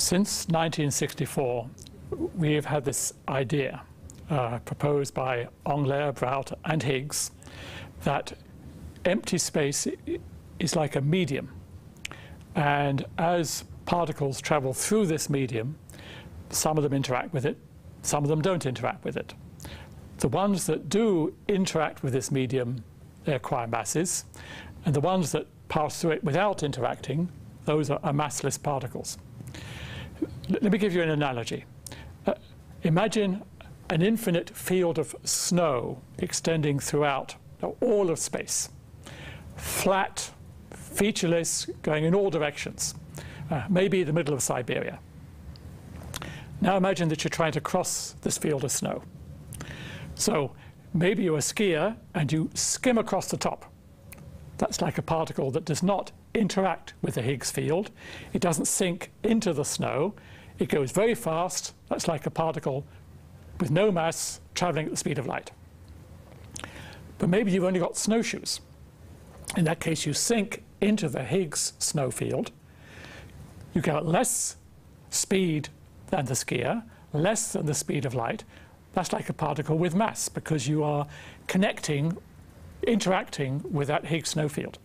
Since 1964, we have had this idea proposed by Englert, Brout, and Higgs that empty space is like a medium. And as particles travel through this medium, some of them interact with it, some of them don't interact with it. The ones that do interact with this medium, they acquire masses, and the ones that pass through it without interacting, those are massless particles. Let me give you an analogy. Imagine an infinite field of snow extending throughout all of space. Flat, featureless, going in all directions. Maybe the middle of Siberia. Now imagine that you're trying to cross this field of snow. So maybe you're a skier and you skim across the top. That's like a particle that does not interact with the Higgs field. It doesn't sink into the snow. It goes very fast. That's like a particle with no mass traveling at the speed of light. But maybe you've only got snowshoes. In that case, you sink into the Higgs snow field. You get less speed than the skier, less than the speed of light. That's like a particle with mass because you are connecting, interacting with that Higgs snow field.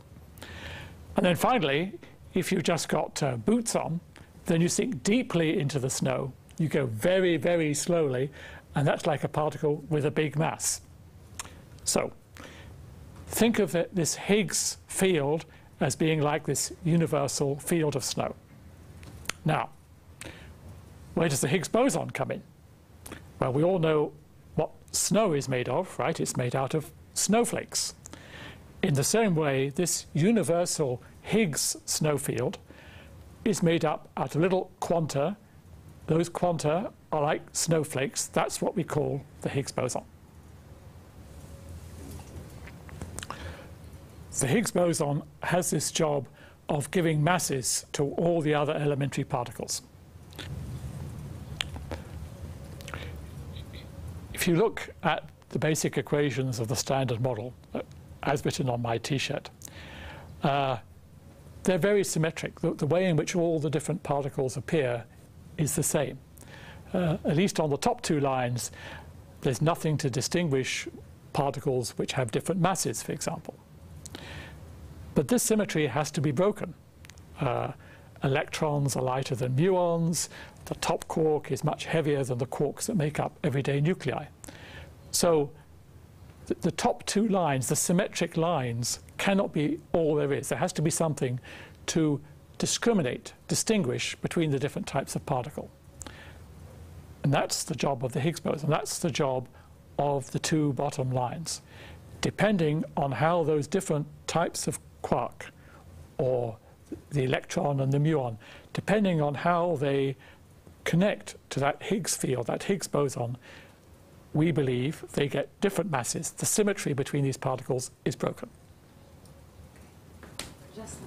And then finally, if you've just got boots on, then you sink deeply into the snow. You go very, very slowly, and that's like a particle with a big mass. So think of this Higgs field as being like this universal field of snow. Now, where does the Higgs boson come in? Well, we all know what snow is made of, right? It's made out of snowflakes. In the same way, this universal Higgs snow field is made up out of little quanta. Those quanta are like snowflakes. That's what we call the Higgs boson. The Higgs boson has this job of giving masses to all the other elementary particles. If you look at the basic equations of the Standard Model, as written on my T-shirt, they're very symmetric. The way in which all the different particles appear is the same. At least on the top two lines, there's nothing to distinguish particles which have different masses, for example. But this symmetry has to be broken. Electrons are lighter than muons. The top quark is much heavier than the quarks that make up everyday nuclei. So the top two lines, the symmetric lines, cannot be all there is. There has to be something to discriminate, distinguish between the different types of particle. And that's the job of the Higgs boson. That's the job of the two bottom lines. Depending on how those different types of quark, or the electron and the muon, depending on how they connect to that Higgs field, that Higgs boson, we believe they get different masses. The symmetry between these particles is broken. Just